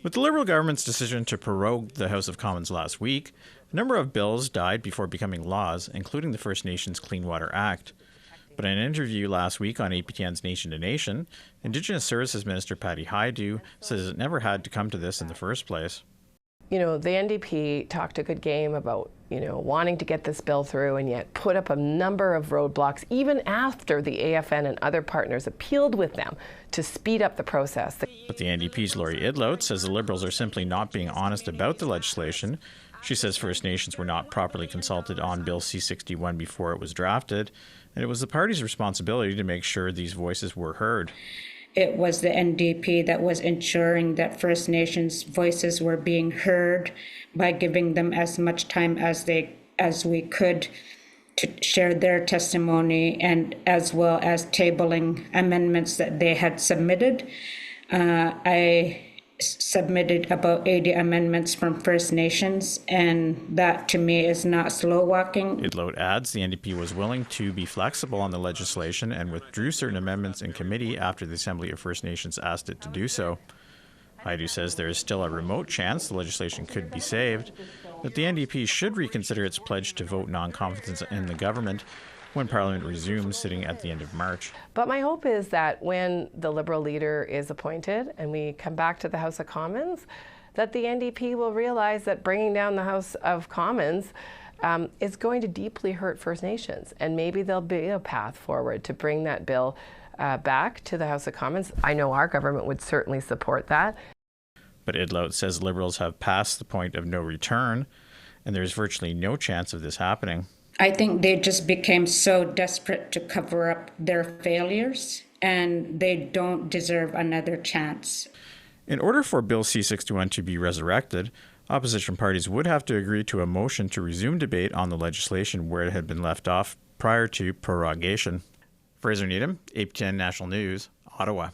With the Liberal government's decision to prorogue the House of Commons last week, a number of bills died before becoming laws, including the First Nations Clean Water Act. But in an interview last week on APTN's Nation to Nation, Indigenous Services Minister Patty Hajdu says it never had to come to this in the first place. The NDP talked a good game about, wanting to get this bill through and yet put up a number of roadblocks even after the AFN and other partners appealed with them to speed up the process. But the NDP's Laurie Idlout says the Liberals are simply not being honest about the legislation. She says First Nations were not properly consulted on Bill C-61 before it was drafted, and it was the party's responsibility to make sure these voices were heard. It was the NDP that was ensuring that First Nations voices were being heard by giving them as much time as we could to share their testimony, and as well as tabling amendments that they had submitted. I submitted about 80 amendments from First Nations, and that to me is not slow walking. Idlout adds the NDP was willing to be flexible on the legislation and withdrew certain amendments in committee after the Assembly of First Nations asked it to do so. Hajdu says there is still a remote chance the legislation could be saved, but the NDP should reconsider its pledge to vote non-confidence in the government when Parliament resumes sitting at the end of March. But my hope is that when the Liberal leader is appointed and we come back to the House of Commons, that the NDP will realize that bringing down the House of Commons is going to deeply hurt First Nations, and maybe there'll be a path forward to bring that bill back to the House of Commons. I know our government would certainly support that. But Idlout says Liberals have passed the point of no return, and there's virtually no chance of this happening. I think they just became so desperate to cover up their failures, and they don't deserve another chance. In order for Bill C-61 to be resurrected, opposition parties would have to agree to a motion to resume debate on the legislation where it had been left off prior to prorogation. Fraser Needham, APTN National News, Ottawa.